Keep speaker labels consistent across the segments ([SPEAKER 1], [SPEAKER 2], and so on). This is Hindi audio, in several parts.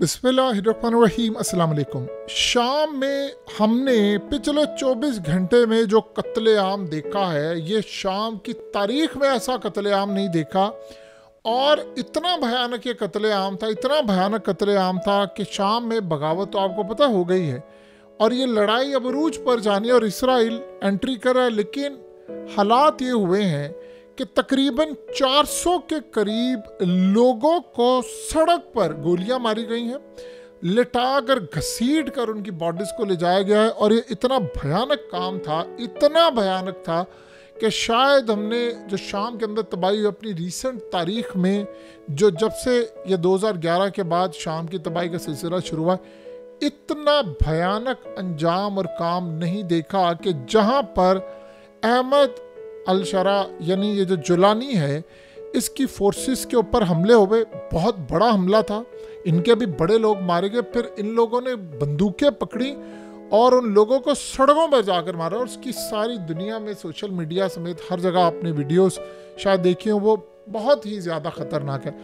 [SPEAKER 1] बिस्मिल्लाहिर्रहमानिर्रहीम। अस्सलाम वालेकुम। शाम में हमने पिछले 24 घंटे में जो कत्लेआम देखा है, ये शाम की तारीख में ऐसा कत्लेआम नहीं देखा। और इतना भयानक ये कत्लेआम था, इतना भयानक कत्लेआम था कि शाम में बगावत तो आपको पता हो गई है और ये लड़ाई अब अरूज पर जानी और इसराइल एंट्री कर रहा है। लेकिन हालात ये हुए हैं कि तकरीबन 400 के करीब लोगों को सड़क पर गोलियां मारी गई हैं, लिटाकर घसीट कर उनकी बॉडीज को ले जाया गया है। और ये इतना भयानक काम था, इतना भयानक था कि शायद हमने जो शाम के अंदर तबाही हुई अपनी रीसेंट तारीख में, जो जब से ये 2011 के बाद शाम की तबाही का सिलसिला शुरू हुआ, इतना भयानक अंजाम और काम नहीं देखा कि जहाँ पर अहमद अल-शरा यानी ये जो जुलानी है, इसकी फोर्सेस के ऊपर हमले हो गए। बहुत बड़ा हमला था, इनके भी बड़े लोग मारे गए। फिर इन लोगों ने बंदूकें पकड़ी और उन लोगों को सड़कों पर जाकर मारा। और उसकी सारी दुनिया में सोशल मीडिया समेत हर जगह आपने वीडियोस शायद देखी हो, वो बहुत ही ज़्यादा ख़तरनाक है।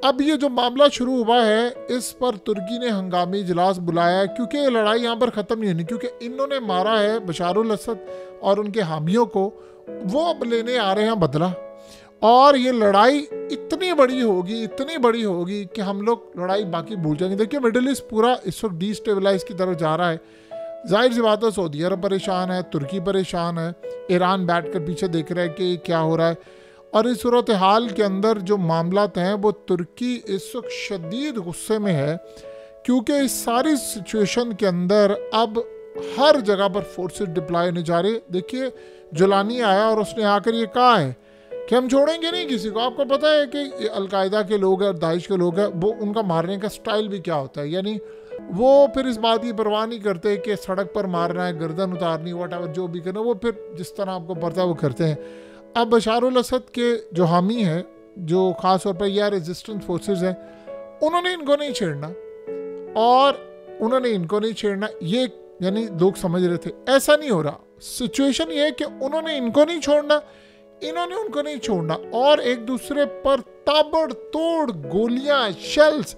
[SPEAKER 1] अब ये जो मामला शुरू हुआ है, इस पर तुर्की ने हंगामी इजलास बुलाया है, क्योंकि ये लड़ाई यहाँ पर ख़त्म नहीं होनी। क्योंकि इन्होंने मारा है बशारुल असद और उनके हामियों को, वो अब लेने आ रहे हैं बदला। और ये लड़ाई इतनी बड़ी होगी, इतनी बड़ी होगी कि हम लोग लड़ाई बाकी भूल जाएंगे। देखिए, मिडिल ईस्ट पूरा इस वक्त डिस्टेबलाइज की तरफ जा रहा है। जाहिर सी बात है, सऊदी अरब परेशान है, तुर्की परेशान है, ईरान बैठ कर पीछे देख रहा है कि क्या हो रहा है। और इस सूरत हाल के अंदर जो मामलात हैं, वो तुर्की इस वक्त शदीद गुस्से में है, क्योंकि इस सारी सिचुएशन के अंदर अब हर जगह पर फोर्सेस डिप्लॉय होने जा रहे। देखिए, जुलानी आया और उसने आकर ये कहा है कि हम छोड़ेंगे नहीं किसी को। आपको पता है कि अलकायदा के लोग हैं और दाइश के लोग हैं, वो उनका मारने का स्टाइल भी क्या होता है। यानी वो फिर इस बात की परवाह नहीं करते कि सड़क पर मारना है, गर्दन उतारनी, वट एवर जो भी करना, वो फिर जिस तरह आपको पता है वो करते हैं। अब बशारुल असद के जो हामी हैं, जो ख़ास तौर पर यह रेजिस्टेंस फोर्सेस हैं, उन्होंने इनको नहीं छेड़ना और उन्होंने इनको नहीं छेड़ना। ये यानी लोग समझ रहे थे, ऐसा नहीं हो रहा। सिचुएशन ये है कि उन्होंने इनको नहीं छोड़ना, इन्होंने उनको नहीं छोड़ना, और एक दूसरे पर ताबड़तोड़ गोलियां, शेल्स,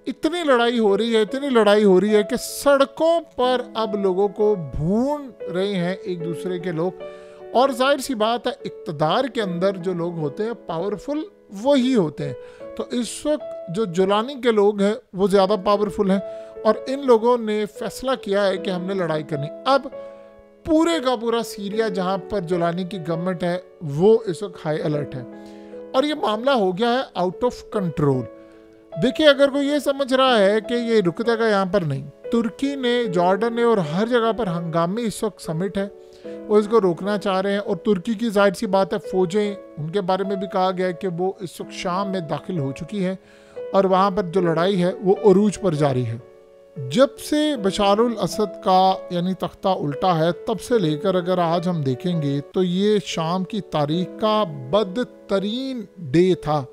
[SPEAKER 1] इतनी लड़ाई हो रही है, इतनी लड़ाई हो रही है कि सड़कों पर अब लोगों को भून रहे हैं एक दूसरे के लोग। और जाहिर सी बात है, इक़्तिदार के अंदर जो लोग होते हैं पावरफुल, वही होते हैं। तो इस वक्त जो जुलानी के लोग हैं वो ज़्यादा पावरफुल हैं और इन लोगों ने फैसला किया है कि हमने लड़ाई करनी। अब पूरे का पूरा सीरिया जहाँ पर जुलानी की गवर्नमेंट है, वो इस वक्त हाई अलर्ट है और ये मामला हो गया है आउट ऑफ कंट्रोल। देखिए, अगर कोई ये समझ रहा है कि ये रुक जाएगा, यहाँ पर नहीं। तुर्की ने, जॉर्डन ने और हर जगह पर हंगामी इस वक्त समिट है, वो इसको रोकना चाह रहे हैं। और तुर्की की जाहिर सी बात है, फ़ौजें, उनके बारे में भी कहा गया है कि वो इस वक्त शाम में दाखिल हो चुकी हैं और वहाँ पर जो लड़ाई है वो अरूज पर जारी है। जब से बशारुल असद का यानी तख्ता उल्टा है, तब से लेकर अगर आज हम देखेंगे तो ये शाम की तारीख का बदतरीन डे था।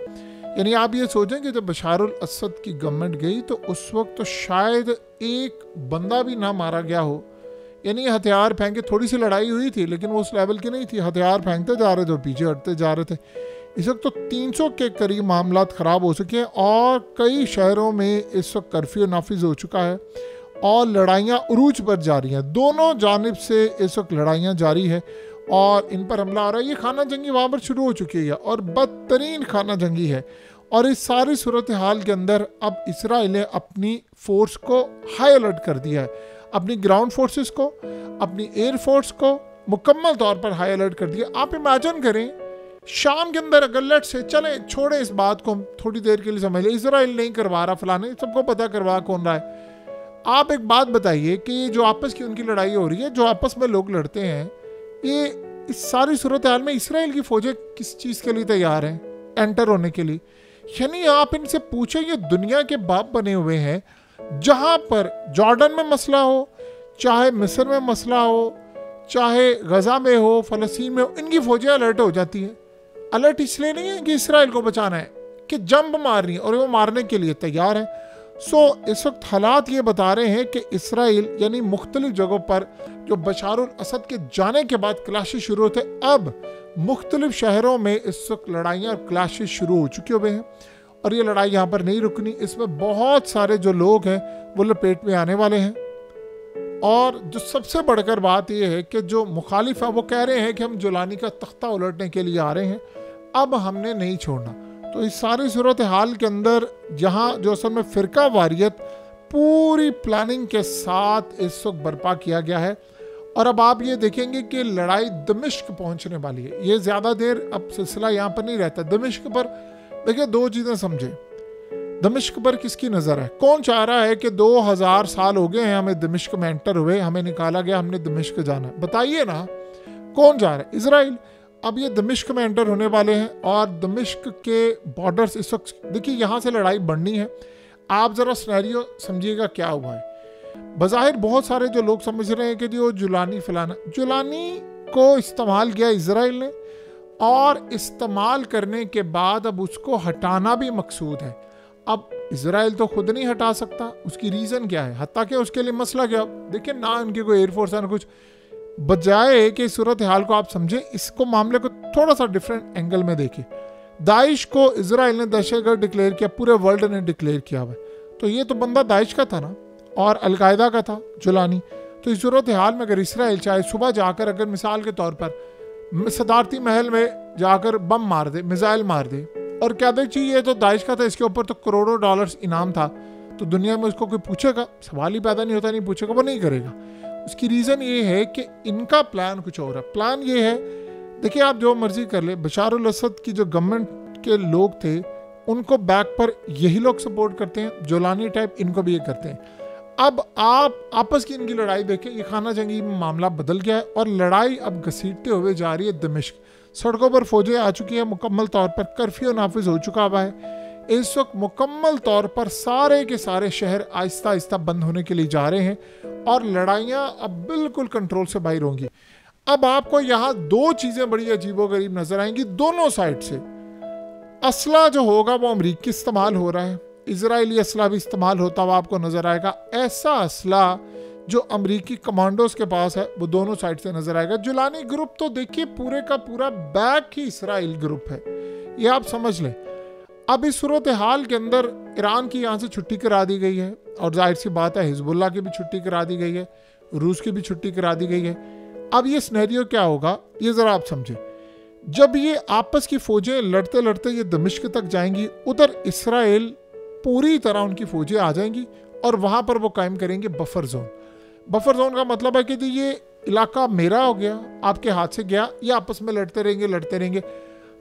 [SPEAKER 1] यानी आप ये सोचें कि जब बशारुल असद की गवर्नमेंट गई तो उस वक्त तो शायद एक बंदा भी ना मारा गया हो। यानी हथियार फेंके, थोड़ी सी लड़ाई हुई थी लेकिन वो उस लेवल की नहीं थी। हथियार फेंकते जा रहे थे, पीछे हटते जा रहे थे। इस वक्त तो 300 के करीब मामलात ख़राब हो चुके हैं और कई शहरों में इस वक्त कर्फ्यू नाफिज हो चुका है और लड़ाइयाँ उरूज पर जारी हैं। दोनों जानिब से इस वक्त लड़ाइयाँ जारी है और इन पर हमला आ रहा है। ये खाना जंगी वहाँ पर शुरू हो चुकी है और बदतरीन खाना जंगी है। और इस सारी सूरत हाल के अंदर अब इसराइल ने अपनी फोर्स को हाई अलर्ट कर दिया है, अपनी ग्राउंड फोर्सेस को, अपनी एयर फोर्स को मुकम्मल तौर पर हाई अलर्ट कर दिया। आप इमेजिन करें, शाम के अंदर अगर लेट से चले, छोड़े इस बात को, हम थोड़ी देर के लिए समझ लें, इसराइल नहीं करवा रहा, फलाने, सबको पता करवा कौन रहा है। आप एक बात बताइए कि ये जो आपस की उनकी लड़ाई हो रही है, जो आपस में लोग लड़ते हैं, ये इस सारी सूरत हाल में इसराइल की फौजें किस चीज़ के लिए तैयार हैं? एंटर होने के लिए। यानी आप इनसे पूछें, ये दुनिया के बाप बने हुए हैं, जहाँ पर जॉर्डन में मसला हो, चाहे मिस्र में मसला हो, चाहे गजा में हो, फ़लस्तीन में हो, इनकी फौजें अलर्ट हो जाती हैं। अलर्ट इसलिए नहीं है कि इसराइल को बचाना है, कि जंप मारनी है और वो मारने के लिए तैयार है। इस वक्त हालात ये बता रहे हैं कि इसराइल यानी मुख्तलिफ जगहों पर जो बशारुल असद के जाने के बाद क्लैशेस शुरू होते, अब मुख्तलिफ शहरों में इस वक्त लड़ाइयाँ और क्लैशेस शुरू हो चुके हुए हैं। और ये लड़ाई यहाँ पर नहीं रुकनी। इसमें बहुत सारे जो लोग हैं वो लपेट में आने वाले हैं। और जो सबसे बढ़कर बात यह है कि जो मुखालिफ है वो कह रहे हैं कि हम जुलानी का तख्ता उलटने के लिए आ रहे हैं, अब हमने नहीं छोड़ना। तो इस सारी सूरत हाल के अंदर जहाँ जो असल में फ़िरका वारियत पूरी प्लानिंग के साथ इस वक्त बर्पा किया गया है। और अब आप ये देखेंगे कि लड़ाई दमिश्क पहुंचने वाली है। ये ज़्यादा देर अब सिलसिला यहाँ पर नहीं रहता। दमिश्क पर देखिए दो चीज़ें समझे, दमिश्क पर किसकी नज़र है? कौन चाह रहा है कि 2000 साल हो गए हैं हमें दमिश्क में एंटर हुए, हमें निकाला गया, हमने दमिश्क जाना है? बताइए ना, कौन जा रहा है? इजराइल। अब ये दमिश्क में एंटर होने वाले हैं और दमिश्क के बॉर्डर्स इस वक्त देखिए यहाँ से लड़ाई बढ़नी है। आप ज़रा सिनेरियो समझिएगा क्या हुआ है। बज़ाहिर बहुत सारे जो लोग समझ रहे हैं कि जी वो जुलानी फलाना, जुलानी को इस्तेमाल किया इजराइल ने और इस्तेमाल करने के बाद अब उसको हटाना भी मकसूद है। अब इजराइल तो खुद नहीं हटा सकता, उसकी रीज़न क्या है? हत्ता कि उसके लिए मसला क्या? देखिए ना उनकी कोई एयरफोर्स है ना कुछ। बजाय कि सूरत हाल को आप समझें, इसको मामले को थोड़ा सा डिफरेंट एंगल में देखिए। दाइश को इजराइल ने दहशतगर्द डिक्लेयर किया, पूरे वर्ल्ड ने डिक्लेयर किया हुआ, तो ये तो बंदा दाइश का था ना और अलकायदा का था जुलानी। तो इस सूरत हाल में अगर इसराइल चाहे सुबह जाकर अगर मिसाल के तौर पर सदारती महल में जाकर बम मार दे, मिसाइल मार दे और क्या देख चाहिए ये तो दाइश का था, इसके ऊपर तो करोड़ों डॉलर्स इनाम था, तो दुनिया में उसको कोई पूछेगा? सवाल ही पैदा नहीं होता, नहीं पूछेगा, वो नहीं करेगा। उसकी रीज़न ये है कि इनका प्लान कुछ और है। प्लान ये है, देखिए आप जो मर्जी कर ले, बशार अल असद की जो गवर्नमेंट के लोग थे उनको बैक पर यही लोग सपोर्ट करते हैं, जोलानी टाइप इनको भी ये करते हैं। अब आप आपस की इनकी लड़ाई देखें, ये खाना जंगी में मामला बदल गया है और लड़ाई अब घसीटते हुए जा रही है दमिश्क। सड़कों पर फौजें आ चुकी हैं, मुकम्मल तौर पर कर्फ्यू नाफिज हो चुका हुआ है। इस वक्त मुकम्मल तौर पर सारे के सारे शहर आहिस्ता आहिस्ता बंद होने के लिए जा रहे हैं और लड़ाइयाँ अब बिल्कुल कंट्रोल से बाहर होंगी। अब आपको यहाँ दो चीज़ें बड़ी अजीबोगरीब नजर आएंगी दोनों साइड से। असला जो होगा वो अमरीकी इस्तेमाल हो रहा है, इजरायली असला भी इस्तेमाल होता हुआ आपको नजर आएगा। ऐसा असला जो अमरीकी कमांडोज के पास है वो दोनों साइड से नजर आएगा। जुलानी ग्रुप तो देखिए पूरे का पूरा बैक ही इसराइल ग्रुप है, ये आप समझ लें। अब इस सूरत हाल के अंदर ईरान की यहाँ से छुट्टी करा दी गई है और जाहिर सी बात है हिजबुल्लाह की भी छुट्टी करा दी गई है, रूस की भी छुट्टी करा दी गई है। अब ये सिनेरियो क्या होगा ये ज़रा आप समझें। जब ये आपस की फौजें लड़ते लड़ते ये दमिश्क तक जाएंगी, उधर इसराइल पूरी तरह उनकी फौजें आ जाएंगी और वहाँ पर वो कायम करेंगे बफर जोन। बफर जोन का मतलब है कि ये इलाका मेरा हो गया, आपके हाथ से गया, ये आपस में लड़ते रहेंगे।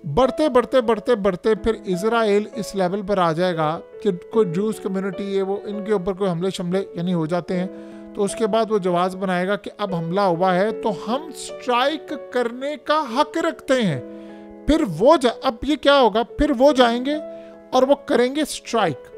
[SPEAKER 1] बढ़ते बढ़ते बढ़ते बढ़ते फिर इजराइल इस लेवल पर आ जाएगा कि कोई जूस कम्युनिटी है वो इनके ऊपर कोई हमले शमले यानी हो जाते हैं, तो उसके बाद वो जवाब बनाएगा कि अब हमला हुआ है तो हम स्ट्राइक करने का हक रखते हैं। फिर वो अब ये क्या होगा, फिर वो जाएंगे और वो करेंगे स्ट्राइक,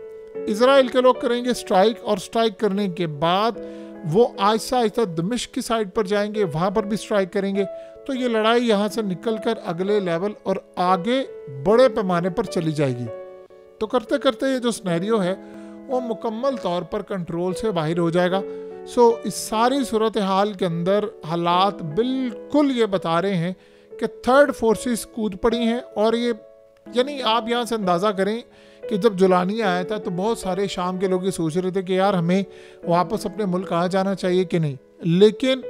[SPEAKER 1] इजराइल के लोग करेंगे स्ट्राइक और स्ट्राइक करने के बाद वो आहिस्ता आहिस्ता दमिश्क की साइड पर जाएंगे, वहाँ पर भी स्ट्राइक करेंगे। तो ये लड़ाई यहाँ से निकलकर अगले लेवल और आगे बड़े पैमाने पर चली जाएगी। तो करते करते ये जो सिनेरियो है वो मुकम्मल तौर पर कंट्रोल से बाहर हो जाएगा। सो इस सारी सूरत हाल के अंदर हालात बिल्कुल ये बता रहे हैं कि थर्ड फोर्सेस कूद पड़ी हैं। और ये यानी आप यहाँ से अंदाज़ा करें कि जब जुलानी आया था तो बहुत सारे शाम के लोग ये सोच रहे थे कि यार हमें वापस अपने मुल्क आ जाना चाहिए कि नहीं, लेकिन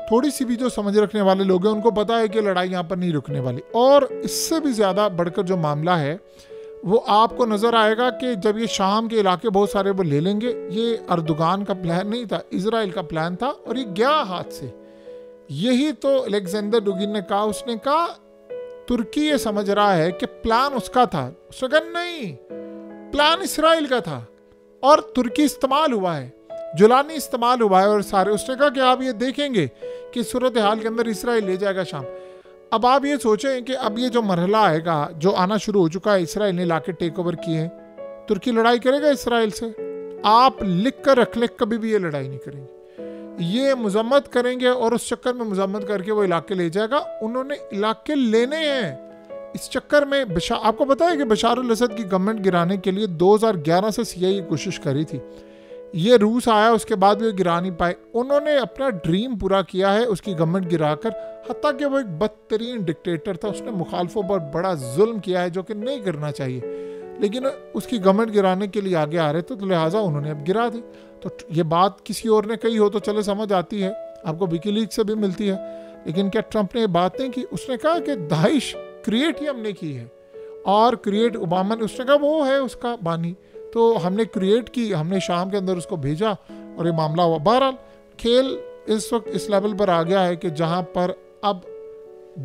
[SPEAKER 1] थोड़ी सी भी जो समझ रखने वाले लोग हैं उनको पता है कि लड़ाई यहाँ पर नहीं रुकने वाली। और इससे भी ज़्यादा बढ़कर जो मामला है वो आपको नज़र आएगा कि जब ये शाम के इलाके बहुत सारे वो ले लेंगे, ये अर्दोगान का प्लान नहीं था, इजराइल का प्लान था और ये गया हाथ से। यही तो अलेक्जेंडर डुगिन ने कहा, उसने कहा तुर्की ये समझ रहा है कि प्लान उसका था, उसने कहा नहीं, प्लान इसराइल का था और तुर्की इस्तेमाल हुआ है, जुलानी इस्तेमाल हुआ है और सारे। उसने कहा कि आप ये देखेंगे कि सूरत हाल के अंदर इसराइल ले जाएगा शाम। अब आप ये सोचें कि अब ये जो मरहला आएगा जो आना शुरू हो चुका है, इसराइल ने इलाके टेक ओवर किए हैं, तुर्की लड़ाई करेगा इसराइल से? आप लिख कर रख ले, कभी भी ये लड़ाई नहीं करेंगे, ये मजम्मत करेंगे और उस चक्कर में मजम्मत करके वो इलाके ले जाएगा। उन्होंने इलाके लेने हैं इस चक्कर में। आपको पता है कि बशार अल असद की गवर्नमेंट गिराने के लिए 2011 से CIA कोशिश करी थी, ये रूस आया उसके बाद भी वो गिरा नहीं पाए। उन्होंने अपना ड्रीम पूरा किया है उसकी गवर्नमेंट गिराकर, हत्ता कि वो एक बदतरीन डिक्टेटर था, उसने मुखालफों पर बड़ा जुल्म किया है जो कि नहीं करना चाहिए, लेकिन उसकी गवर्नमेंट गिराने के लिए आगे आ रहे थे, तो लिहाजा उन्होंने अब गिरा दी। तो ये बात किसी और ने कही हो तो चले समझ आती है, आपको विकीलीक्स से भी मिलती है, लेकिन क्या ट्रंप ने ये बात नहीं की? उसने कहा कि दाइश क्रिएट ही हमने की है, और क्रिएट ओबामा ने, उसने कहा वो है उसका बानी, तो हमने क्रिएट की, हमने शाम के अंदर उसको भेजा और ये मामला हुआ। बहरहाल खेल इस वक्त इस लेवल पर आ गया है कि जहां पर अब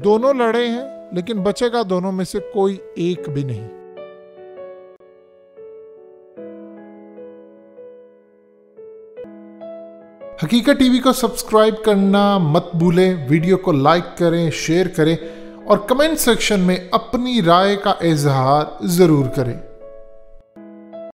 [SPEAKER 1] दोनों लड़े हैं, लेकिन बचेगा दोनों में से कोई एक भी नहीं। हकीकत टीवी को सब्सक्राइब करना मत भूलें, वीडियो को लाइक करें, शेयर करें और कमेंट सेक्शन में अपनी राय का इजहार ज़रूर करें।